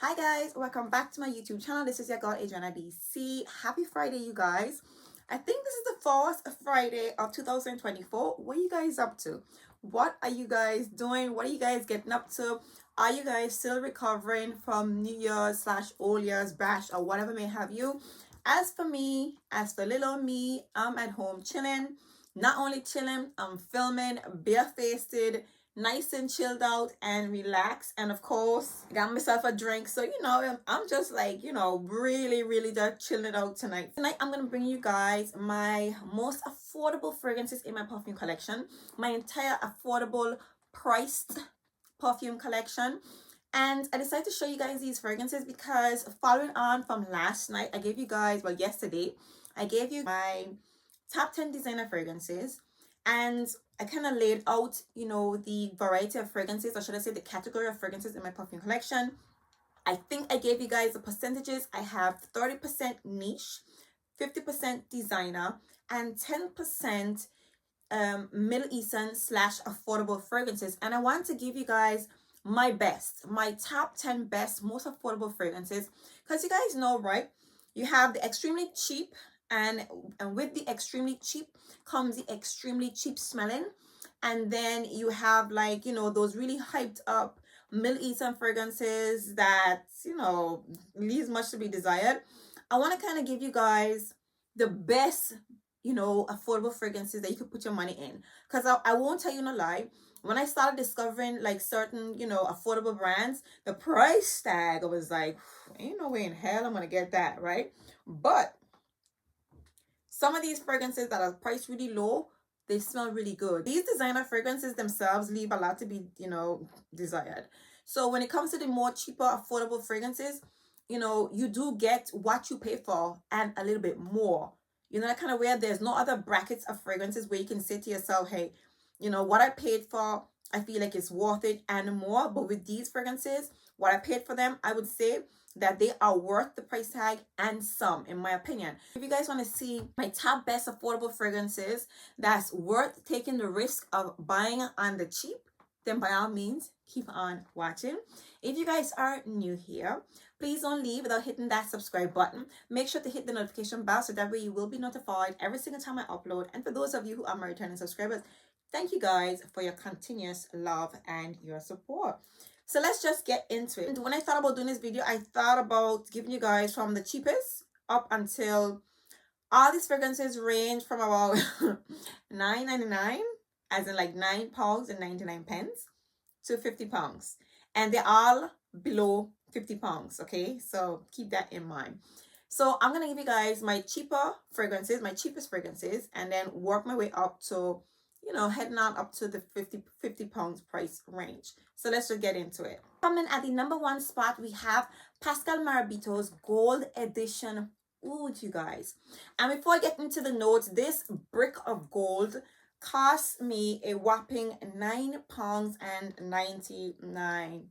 Hi guys, welcome back to my YouTube channel. This is your girl Adriana DC. Happy Friday, you guys. I think this is the first Friday of 2024. What are you guys up to? What are you guys doing? What are you guys getting up to? Are you guys still recovering from New Year's slash Old Year's bash or whatever may have you? As for me, as for little me, I'm at home chilling. Not only chilling, I'm filming, barefaced, nice and chilled out and relaxed, and of course got myself a drink. So I'm just like really just chilling out tonight. I'm gonna bring you guys my most affordable fragrances in my perfume collection, my entire affordable priced perfume collection. And I decided to show you guys these fragrances because following on from last night, I gave you guys, well, yesterday I gave you my top 10 designer fragrances, and I kind of laid out, the variety of fragrances, or should I say the category of fragrances in my perfume collection. I think I gave you guys the percentages. I have 30% niche, 50% designer, and 10% Middle Eastern slash affordable fragrances. And I want to give you guys my top 10 best, most affordable fragrances. Because you guys know, right? You have the extremely cheap, and with the extremely cheap comes the extremely cheap smelling, and then you have those really hyped up Middle Eastern fragrances that leaves much to be desired. I want to kind of give you guys the best affordable fragrances that you could put your money in, because I won't tell you no lie. When I started discovering certain affordable brands, the price tag, I was like, ain't no way in hell I'm gonna get that, right? But some of these fragrances that are priced really low, they smell really good. These designer fragrances themselves leave a lot to be, desired. So when it comes to the more cheaper, affordable fragrances, you do get what you pay for and a little bit more. That kind of where there's no other brackets of fragrances where you can say to yourself, hey, what I paid for, I feel like it's worth it and more. But with these fragrances, what I paid for them, I would say that they are worth the price tag and some, in my opinion. If you guys want to see my top best affordable fragrances that's worth taking the risk of buying on the cheap, then by all means, keep on watching. If you guys are new here, please don't leave without hitting that subscribe button. Make sure to hit the notification bell so that way you will be notified every single time I upload. And for those of you who are my returning subscribers, thank you guys for your continuous love and your support. So let's just get into it. And when I thought about doing this video, I thought about giving you guys from the cheapest up until all these fragrances range from about $9.99, as in like £9.99 to £50. And they're all below £50, okay? So keep that in mind. So I'm gonna give you guys my cheapest fragrances, and then work my way up to heading on up to the 50 pounds price range. So let's just get into it. Coming at the number one spot, we have Pascal Marabito's Gold Edition Oud, you guys. And before I get into the notes, this brick of gold cost me a whopping £9.99,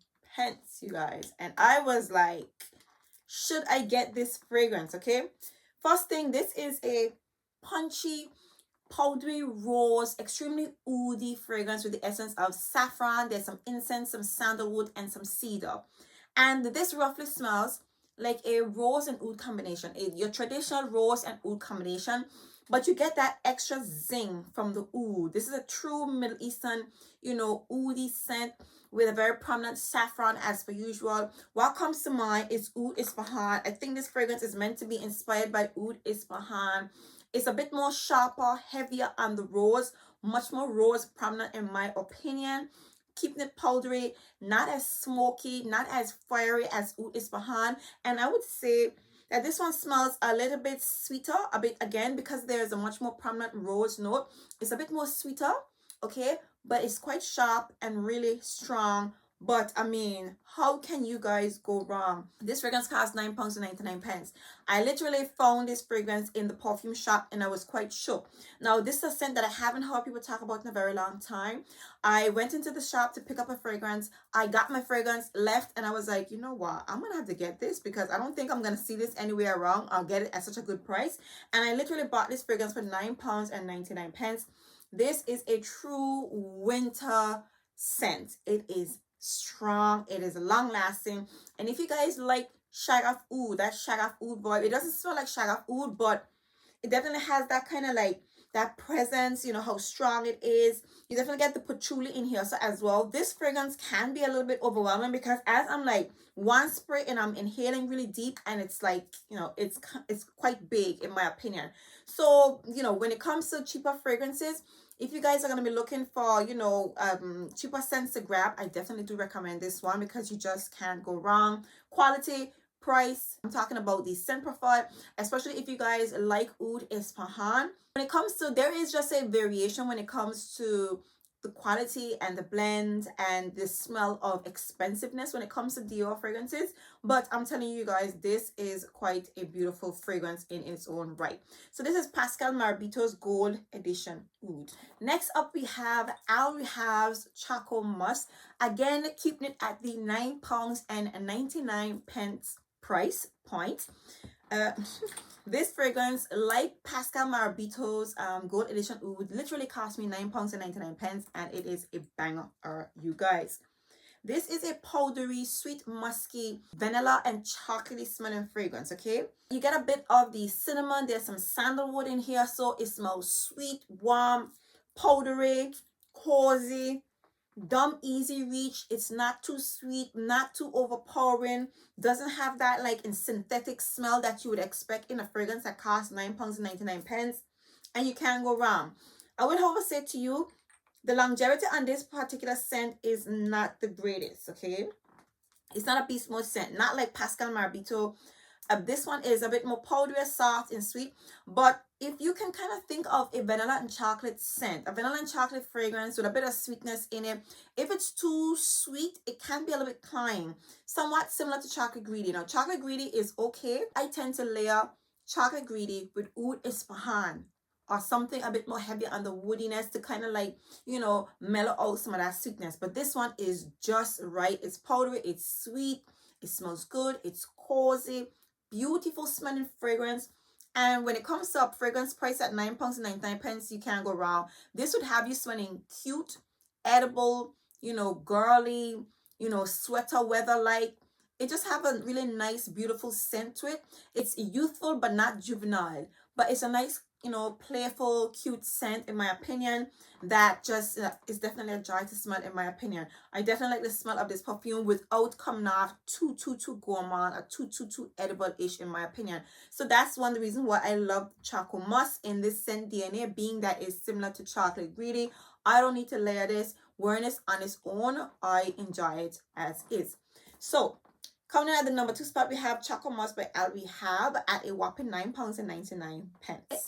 you guys. And I was like, should I get this fragrance? Okay, first thing, this is a punchy, powdery rose, extremely oudy fragrance with the essence of saffron. There's some incense, some sandalwood, and some cedar. And this roughly smells like a rose and oud combination, your traditional rose and oud combination, but you get that extra zing from the oud. This is a true Middle Eastern, oudy scent with a very prominent saffron as per usual. What comes to mind is Oud Isfahan. I think this fragrance is meant to be inspired by Oud Isfahan. It's a bit more sharper, heavier on the rose, much more rose prominent in my opinion. Keeping it powdery, not as smoky, not as fiery as Oud Isfahan. And I would say that this one smells a little bit sweeter, a bit, again, because there's a much more prominent rose note. It's a bit more sweeter, okay? But it's quite sharp and really strong. But I mean, how can you guys go wrong? This fragrance costs £9.99. I literally found this fragrance in the perfume shop and I was quite shook. Now, this is a scent that I haven't heard people talk about in a very long time. I went into the shop to pick up a fragrance. I got my fragrance, left, and I was like, you know what? I'm gonna have to get this because I don't think I'm gonna see this anywhere around. I'll get it at such a good price. And I literally bought this fragrance for £9.99. This is a true winter scent. It is strong, it is long lasting. And if you guys like Shagaf Oud, that Shagaf Oud vibe, it doesn't smell like Shagaf Oud, but it definitely has that kind of like that presence, you know, how strong it is. You definitely get the patchouli in here so as well. This fragrance can be a little bit overwhelming because as I'm like one spray and I'm inhaling really deep, and it's like, you know, it's quite big in my opinion. So, you know, when it comes to cheaper fragrances, if you guys are going to be looking for, you know, cheaper scents to grab, I definitely do recommend this one because you just can't go wrong. Quality, price, I'm talking about the scent profile, especially if you guys like Oud Isfahan. When it comes to, there is just a variation when it comes to the quality and the blend and the smell of expensiveness when it comes to Dior fragrances, but I'm telling you guys, this is quite a beautiful fragrance in its own right. So this is Pascal Marabito's Gold Edition Oud. Next up we have Rehab's Choco Musk, again keeping it at the £9.99 price point. This fragrance, like Pascal Marabito's Gold Edition Oud, literally cost me £9.99, and it is a banger, you guys. This is a powdery, sweet, musky, vanilla and chocolatey smelling fragrance, okay? You get a bit of the cinnamon, there's some sandalwood in here, so it smells sweet, warm, powdery, cozy, dumb, easy reach. It's not too sweet, not too overpowering, doesn't have that like in synthetic smell that you would expect in a fragrance that costs £9.99, and you can't go wrong. I would however say to you, the longevity on this particular scent is not the greatest, okay? It's not a beast mode scent, not like Pascal Marabito. This one is a bit more powdery, soft and sweet, but if you can kind of think of a vanilla and chocolate scent, a vanilla and chocolate fragrance with a bit of sweetness in it, if it's too sweet, it can be a little bit cloying, somewhat similar to Chocolate Greedy. Now, Chocolate Greedy is okay. I tend to layer Chocolate Greedy with Oud Isfahan or something a bit more heavy on the woodiness to kind of like, you know, mellow out some of that sweetness. But this one is just right. It's powdery, it's sweet, it smells good, it's cozy, beautiful smelling fragrance. And when it comes to a fragrance price at £9.99, you can't go wrong. This would have you smelling cute, edible, you know, girly, you know, sweater weather like. It just have a really nice, beautiful scent to it. It's youthful but not juvenile, but it's a nice, you know, playful, cute scent in my opinion that just is definitely a joy to smell in my opinion. I definitely like the smell of this perfume without coming off too gourmand or too edible-ish in my opinion. So that's one of the reasons why I love Choco Musk in this scent DNA, being that it's similar to Chocolate Greedy. I don't need to layer this. Wearing this on its own, I enjoy it as is. So coming in at the number 2 spot, we have Choco Musk by Rehab at a whopping £9.99.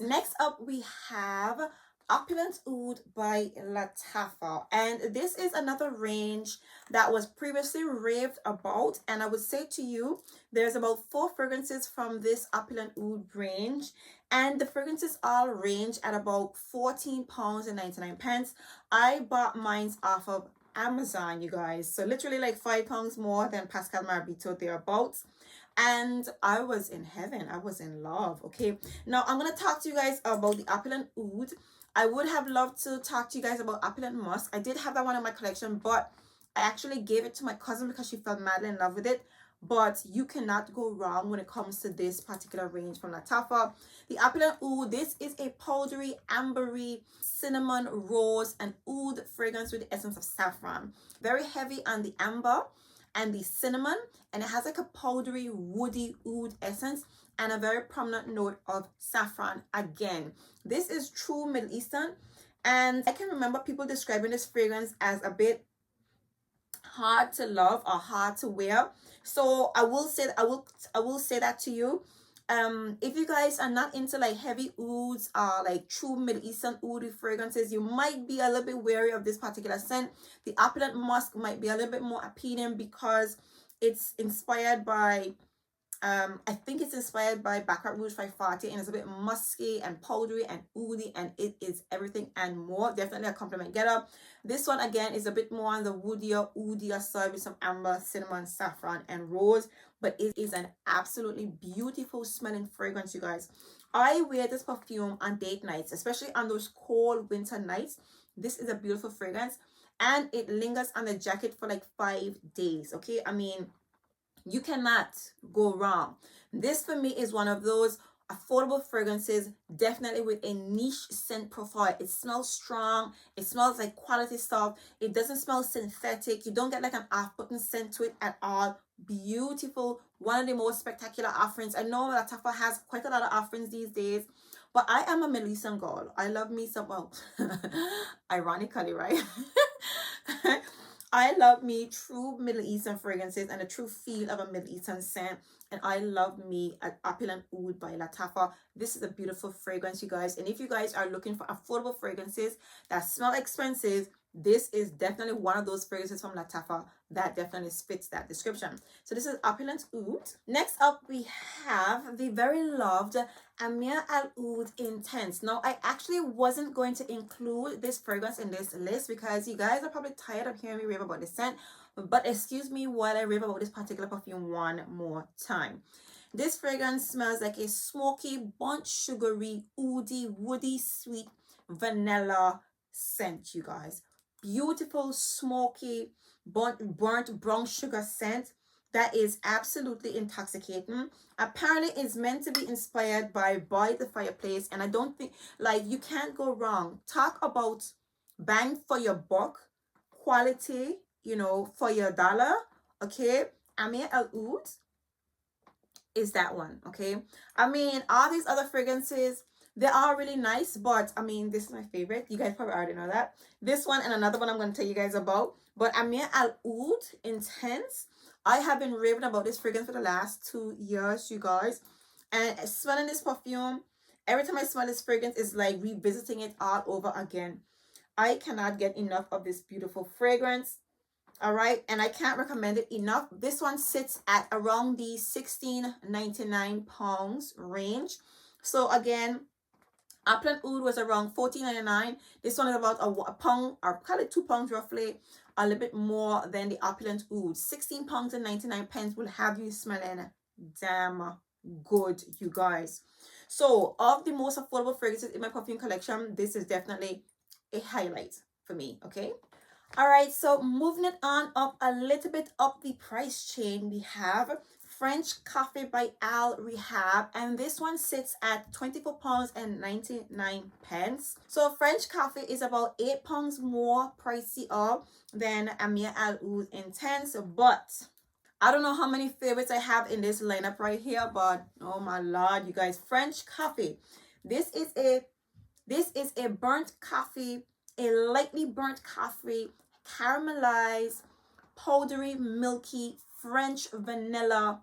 Next up, we have Opulent Oud by Latafa, and this is another range that was previously raved about, and I would say to you, there's about 4 fragrances from this Opulent Oud range, and the fragrances all range at about £14.99. I bought mine off of Amazon, you guys, so literally like £5 more than Pascal Marabito thereabouts, and I was in heaven. I was in love. Okay, now I'm gonna talk to you guys about the Opulent Oud. I would have loved to talk to you guys about Opulent Musk. I did have that one in my collection, but I actually gave it to my cousin because she fell madly in love with it. But you cannot go wrong when it comes to this particular range from Latafa. The Opulent Oud, this is a powdery, ambery, cinnamon, rose, and oud fragrance with the essence of saffron. Very heavy on the amber and the cinnamon, and it has like a powdery, woody oud essence and a very prominent note of saffron again. This is true Middle Eastern, and I can remember people describing this fragrance as a bit hard to love or hard to wear. So I will say that to you. If you guys are not into like heavy ouds or like true Middle Eastern oudy fragrances, you might be a little bit wary of this particular scent. The Opulent Musk might be a little bit more appealing because it's inspired by I think it's inspired by Baccarat Rouge 540, and it's a bit musky and powdery and oody, and it is everything and more. Definitely a compliment getter. This one again is a bit more on the woodier side with some amber, cinnamon, saffron, and rose, but it is an absolutely beautiful smelling fragrance, you guys. I wear this perfume on date nights, especially on those cold winter nights. This is a beautiful fragrance. and it lingers on the jacket for like 5 days. Okay, I mean, you cannot go wrong. This for me is one of those affordable fragrances, definitely with a niche scent profile. It smells strong, it smells like quality stuff, it doesn't smell synthetic, you don't get like an off-putting scent to it at all. Beautiful, one of the most spectacular offerings. I know Latafa has quite a lot of offerings these days, but I am a Middle Eastern girl. I love me some, well, ironically, right? I love me true Middle Eastern fragrances and the true feel of a Middle Eastern scent. And I love me an Opulent Oud by Latafa. This is a beautiful fragrance, you guys. And if you guys are looking for affordable fragrances that smell expensive, this is definitely one of those fragrances from Latafa that definitely fits that description. So this is Opulent Oud. Next up, we have the very loved Ameer Oud Intense. Now, I actually wasn't going to include this fragrance in this list because you guys are probably tired of hearing me rave about this scent. But excuse me while I rave about this particular perfume one more time. This fragrance smells like a smoky, burnt, sugary, oudy, woody, sweet vanilla scent, you guys. Beautiful, smoky, burnt brown sugar scent that is absolutely intoxicating. Apparently it's meant to be inspired by the Fireplace, and I don't think, like, you can't go wrong. Talk about bang for your buck, quality, you know, for your dollar. Okay, Ameer Oud is that one. Okay, I mean, all these other fragrances, they are really nice, but I mean, this is my favorite. You guys probably already know that. This one and another one I'm going to tell you guys about. But Ameer Oud Intense, I have been raving about this fragrance for the last 2 years, you guys. And smelling this perfume, every time I smell this fragrance, it's like revisiting it all over again. I cannot get enough of this beautiful fragrance. All right, and I can't recommend it enough. This one sits at around the £16.99 range. So again, Opulent Oud was around $14.99. This one is about a pound, or call it 2 pounds roughly, a little bit more than the Opulent Oud. £16.99 will have you smelling damn good, you guys. So of the most affordable fragrances in my perfume collection, this is definitely a highlight for me. Okay, all right, so moving it on up a little bit up the price chain, we have French Coffee by Rehab, and this one sits at £24.99. So French Coffee is about £8 more pricier than Ameer Oud Intense, but I don't know how many favorites I have in this lineup right here, but oh my lord, you guys, French Coffee. This is a burnt coffee, a lightly burnt coffee, caramelized, powdery, milky French vanilla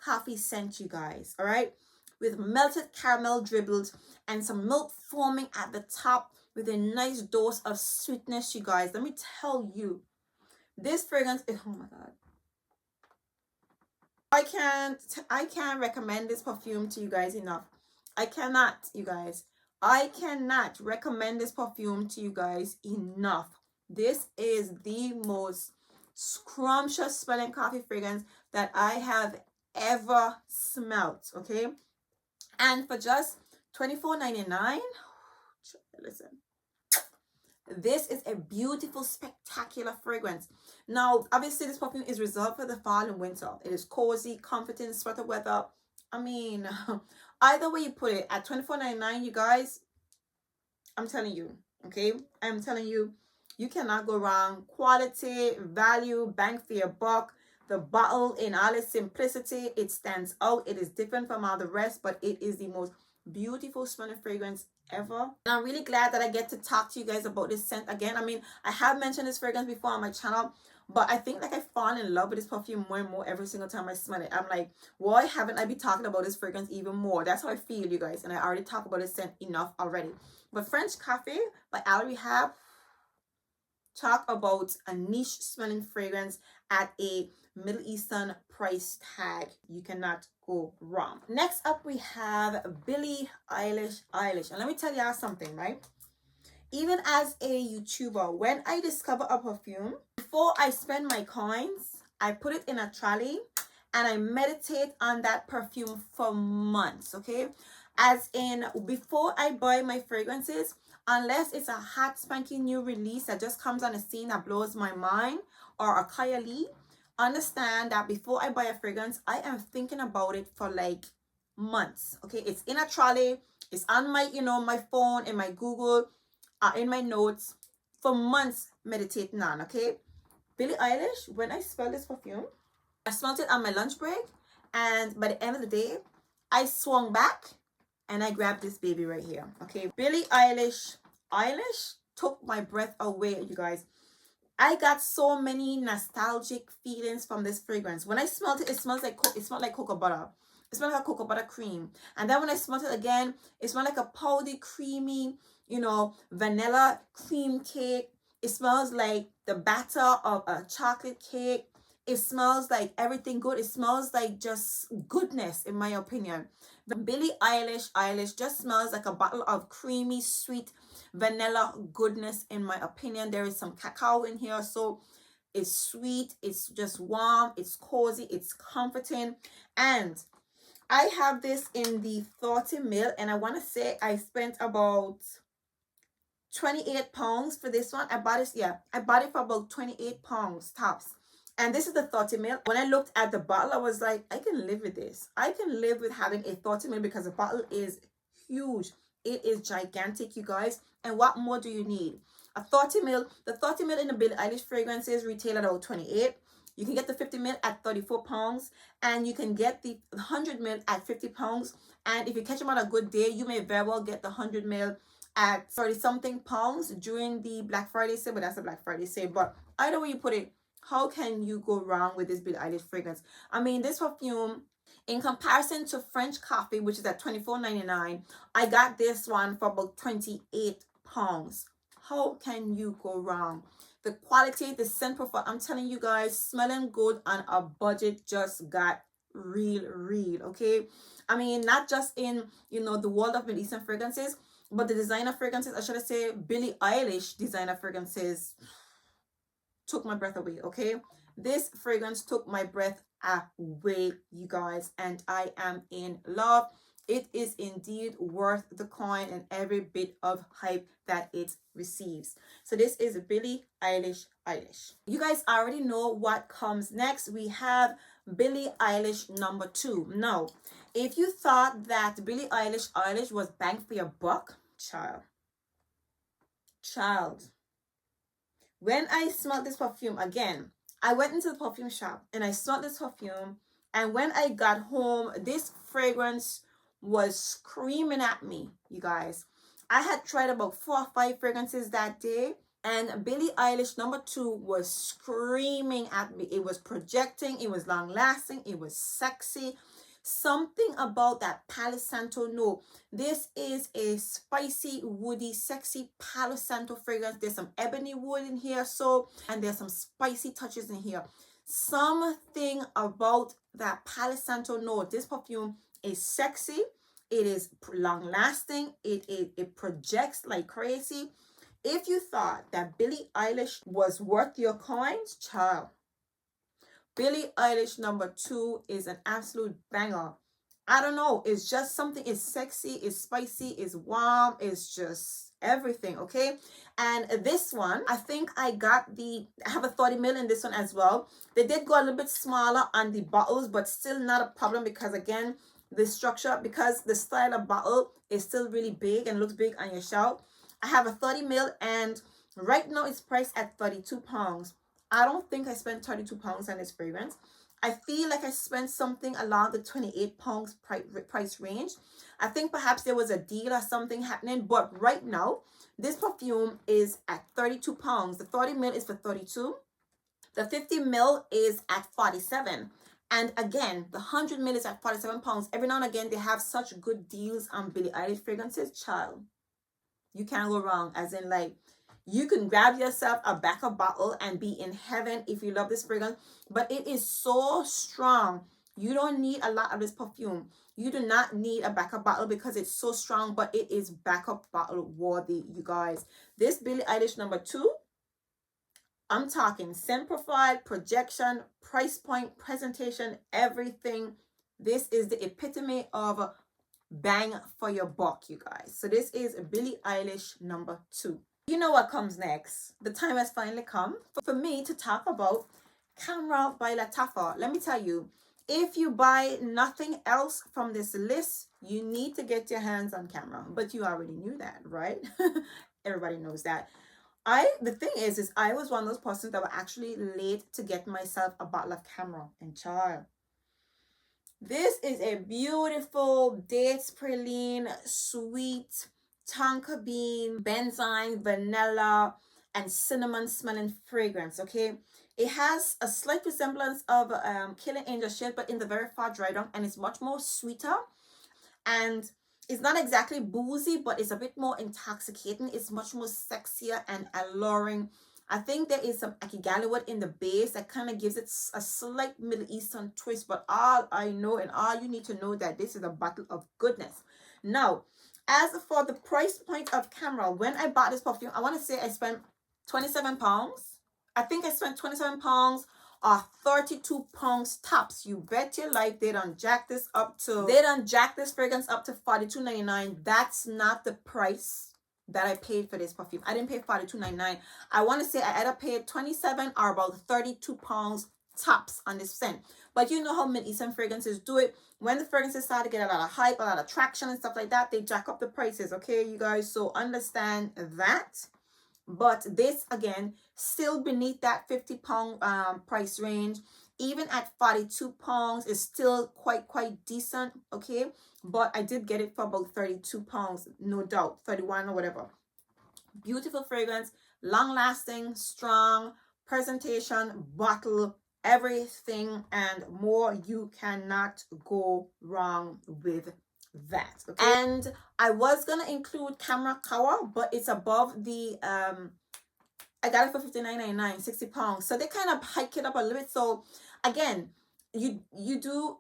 coffee scent, you guys. All right, with melted caramel dribbled and some milk foaming at the top with a nice dose of sweetness, you guys. Let me tell you, this fragrance is, oh my god, I can't recommend this perfume to you guys enough. I cannot, you guys. I cannot recommend this perfume to you guys enough. This is the most scrumptious smelling coffee fragrance that I have ever smelt. Okay, and for just $24.99, listen, this is a beautiful, spectacular fragrance. Now, obviously, this perfume is reserved for the fall and winter. It is cozy, comforting, sweater weather. I mean, either way you put it, at $24.99, you guys, I'm telling you, okay? I'm telling you, you cannot go wrong. Quality, value, bang for your buck. The bottle, in all its simplicity, it stands out. It is different from all the rest, but it is the most beautiful smelling fragrance ever. And I'm really glad that I get to talk to you guys about this scent again. I mean, I have mentioned this fragrance before on my channel, but I think like I fall in love with this perfume more and more every single time I smell it. I'm like, why haven't I been talking about this fragrance even more? That's how I feel, you guys. And I already talked about this scent enough already. But French Coffee by Rehab, talk about a niche smelling fragrance at a Middle Eastern price tag. You cannot go wrong. Next up, we have Billie Eilish. And let me tell y'all something, right? Even as a YouTuber, when I discover a perfume, before I spend my coins, I put it in a trolley and I meditate on that perfume for months, okay? As in, before I buy my fragrances, unless it's a hot spanking new release that just comes on the scene that blows my mind, or a Elie, understand that before I buy a fragrance, I am thinking about it for like months. Okay, it's in a trolley, it's on my, you know, my phone, in my Google, in my notes, for months meditating on. Okay, Billie Eilish, when I smell this perfume, I smelled it on my lunch break, and by the end of the day, I swung back and I grabbed this baby right here. Okay, Billie Eilish took my breath away, you guys. I got so many nostalgic feelings from this fragrance. When I smelled it, it smelled like cocoa butter. It smelled like a cocoa butter cream. And then when I smelled it again, it smelled like a powdery, creamy, you know, vanilla cream cake. It smells like the batter of a chocolate cake. It smells like everything good. It smells like just goodness, in my opinion. Billie Eilish just smells like a bottle of creamy, sweet vanilla goodness, in my opinion. There is some cacao in here, so it's sweet, it's just warm, it's cozy, it's comforting. And I have this in the 30 ml, and I want to say I spent about 28 pounds for this one. I bought it for about 28 pounds tops. And this is the 30 ml. When I looked at the bottle, I was like, I can live with this. I can live with having a 30 ml because the bottle is huge. It is gigantic, you guys. And what more do you need? A 30 ml. The 30 ml in the Billie Eilish fragrances retail at about 28. You can get the 50 ml at 34 pounds. And you can get the 100 ml at 50 pounds. And if you catch them on a good day, you may very well get the 100 ml at 30 something pounds during the Black Friday sale. But that's a Black Friday sale. But either way you put it, how can you go wrong with this Billie Eilish fragrance? I mean, this perfume, in comparison to French Coffee, which is at $24.99, I got this one for about 28 pounds. How can you go wrong? The quality, the scent profile, I'm telling you guys, smelling good on a budget just got real, okay? I mean, not just in, you know, the world of Middle Eastern fragrances, but the designer fragrances, I should say Billie Eilish designer fragrances, took my breath away. Okay, this fragrance took my breath away, you guys, and I am in love. It is indeed worth the coin and every bit of hype that it receives. So this is Billie Eilish. You guys already know what comes next. We have Billie Eilish number 2. Now, if you thought that Billie Eilish was bang for your buck, child, when I smelled this perfume again, I went into the perfume shop and I smelled this perfume, and when I got home, this fragrance was screaming at me, you guys. I had tried about 4 or 5 fragrances that day, and Billie Eilish number 2 was screaming at me. It was projecting, it was long lasting, it was sexy. Something about that Palo Santo note. This is a spicy, woody, sexy Palo Santo fragrance. There's some ebony wood in here, and there's some spicy touches in here. Something about that Palo Santo note. This perfume is sexy. It is long lasting. It projects like crazy. If you thought that Billie Eilish was worth your coins, child, Billie Eilish number 2 is an absolute banger. I don't know. It's just something. It's sexy. It's spicy. It's warm. It's just everything. Okay. And this one, I think I have a 30 ml in this one as well. They did go a little bit smaller on the bottles, but still not a problem because, again, the structure, because the style of bottle is still really big and looks big on your shelf. I have a 30 ml, and right now it's priced at 32 pounds. I don't think I spent 32 pounds on this fragrance. I feel like I spent something along the 28 pounds price range. I think perhaps there was a deal or something happening, but right now, this perfume is at 32 pounds. The 30 ml is for 32. The 50 ml is at 47. And again, the 100 ml is at 47 pounds. Every now and again, they have such good deals on Billie Eilish fragrances. Child, you can't go wrong. As in, like, you can grab yourself a backup bottle and be in heaven if you love this fragrance. But it is so strong. You don't need a lot of this perfume. You do not need a backup bottle because it's so strong, but it is backup bottle worthy, you guys. This Billie Eilish number 2, I'm talking scent profile, projection, price point, presentation, everything. This is the epitome of bang for your buck, you guys. So this is Billie Eilish number 2. You know what comes next. The time has finally come for me to talk about Khamra by Latafa. Let me tell you, if you buy nothing else from this list, you need to get your hands on Khamra. But you already knew that, right? Everybody knows that. The thing is I was one of those persons that were actually late to get myself a bottle of Khamra. And child, this is a beautiful dates praline, sweet, tonka bean, benzyne, vanilla, and cinnamon smelling fragrance. Okay, it has a slight resemblance of Killing Angel shade, but in the very far dry down, and it's much more sweeter, and it's not exactly boozy, but it's a bit more intoxicating. It's much more sexier and alluring. I think there is some Acqua in the base that kind of gives it a slight Middle Eastern twist. But all I know and all you need to know that this is a bottle of goodness. Now, as for the price point of Khamra, when I bought this perfume, I want to say I spent £27. I think I spent £27 or £32 tops. You bet your life they done jack this fragrance up to $42.99. That's not the price that I paid for this perfume. I didn't pay $42.99. I want to say I either paid 27 or about £32 tops on this scent. But you know how Middle Eastern fragrances do it. When the fragrances start to get a lot of hype, a lot of traction and stuff like that, they jack up the prices, okay, you guys? So understand that. But this, again, still beneath that £50 price range. Even at £42 is still quite decent, okay? But I did get it for about £32, no doubt, 31 or whatever. Beautiful fragrance, long lasting, strong presentation, bottle, everything and more. You cannot go wrong with that, okay? And I was gonna include Khamra Kawa, but it's above the I got it for $59.99, £60. So they kind of hike it up a little bit. So again, it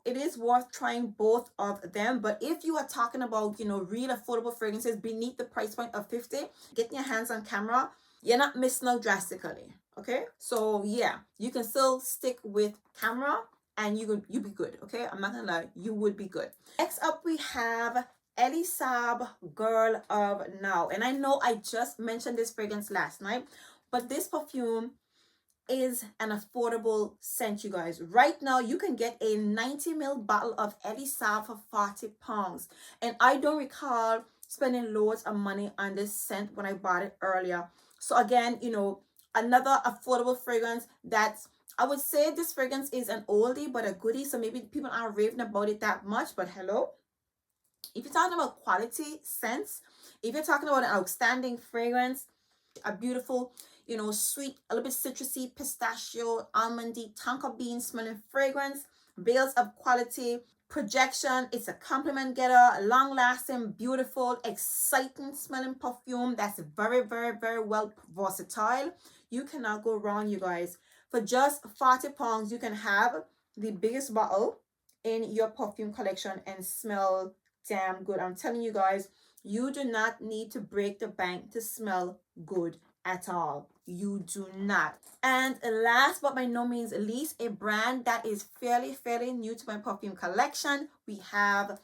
is worth trying both of them. But if you are talking about, you know, real affordable fragrances beneath the price point of $50, getting your hands on Khamra, you're not missing out drastically. Okay, so yeah, you can still stick with Khamra and you'll be good. Okay, I'm not gonna lie, you would be good. Next up we have Edie Sal, Girl of Now. And I know I just mentioned this fragrance last night, but this perfume is an affordable scent, you guys. Right now, you can get a 90ml bottle of Edie Sal for £40. And I don't recall spending loads of money on this scent when I bought it earlier. So again, you know, another affordable fragrance that's, I would say this fragrance is an oldie but a goodie. So maybe people aren't raving about it that much, but hello. If you're talking about quality scents, if you're talking about an outstanding fragrance, a beautiful, you know, sweet, a little bit citrusy, pistachio, almondy, tonka bean smelling fragrance, veils of quality, projection, it's a compliment getter, long lasting, beautiful, exciting smelling perfume that's very well versatile. You cannot go wrong, you guys. For just £40, you can have the biggest bottle in your perfume collection and smell damn good. I'm telling you guys, you do not need to break the bank to smell good at all. You do not. And last but by no means least, a brand that is fairly new to my perfume collection, we have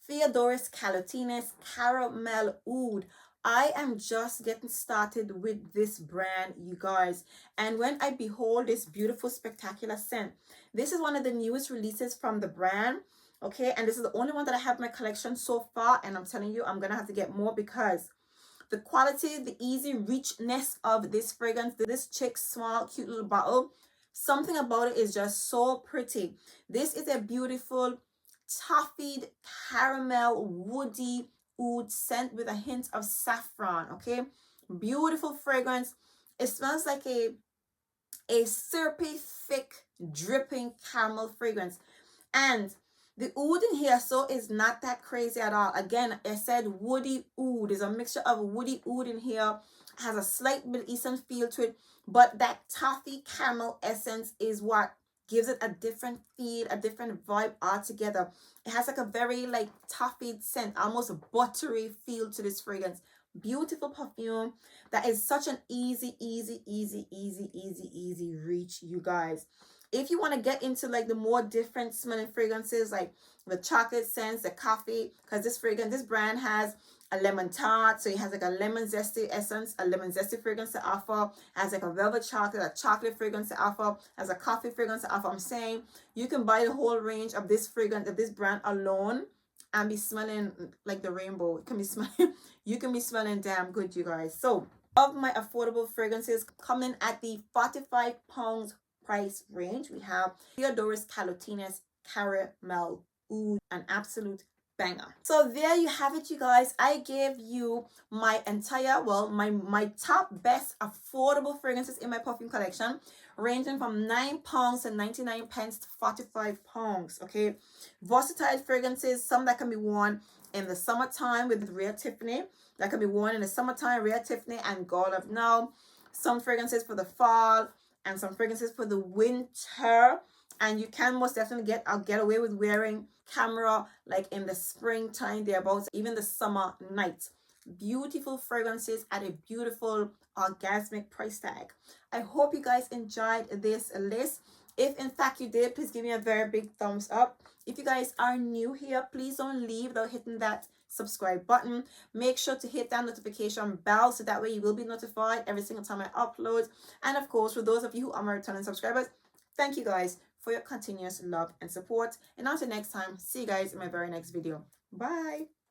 Theodoros kalatinis Caramel Oud. I am just getting started with this brand, you guys, and when I behold this beautiful spectacular scent, this is one of the newest releases from the brand, okay, and this is the only one that I have in my collection so far, and I'm telling you, I'm gonna have to get more because the quality, the easy reachness of this fragrance, this chick small cute little bottle, something about it is just so pretty. This is a beautiful toffied caramel woody oud scent with a hint of saffron, okay? Beautiful fragrance. It smells like a syrupy, thick, dripping caramel fragrance. And the oud in here so is not that crazy at all. Again, I said woody oud. There's a mixture of woody oud in here. Has a slight Middle Eastern feel to it. But that toffee caramel essence is what gives it a different feel, a different vibe altogether. It has like a very like toffee scent, almost a buttery feel to this fragrance. Beautiful perfume that is such an easy reach, you guys. If you want to get into like the more different smelling fragrances, like the chocolate scents, the coffee, because this brand has a lemon tart, so it has like a lemon zesty essence, a lemon zesty fragrance to offer, has like a velvet chocolate, a chocolate fragrance to offer, has a coffee fragrance to offer. I'm saying you can buy the whole range of this fragrance, of this brand alone, and be smelling like the rainbow. It can be smelling, you can be smelling damn good, you guys. So of my affordable fragrances coming at the £45 price range, we have Theodoros kalatinis Caramel Oud, an absolute banger. So there you have it, you guys. I gave you my entire, well, my top best affordable fragrances in my perfume collection, ranging from £9 to 99 pence to £45. Okay, versatile fragrances, some that can be worn in the summertime with Rare Tiffany, that can be worn in the summertime, Rare Tiffany and Gold of Now, some fragrances for the fall, and some fragrances for the winter. And you can most definitely get away with wearing Khamra like in the springtime, thereabouts, even the summer nights. Beautiful fragrances at a beautiful orgasmic price tag. I hope you guys enjoyed this list. If in fact you did, please give me a very big thumbs up. If you guys are new here, please don't leave without hitting that subscribe button. Make sure to hit that notification bell so that way you will be notified every single time I upload. And of course, for those of you who are my returning subscribers, thank you guys for your continuous love and support. And until next time, see you guys in my very next video. Bye.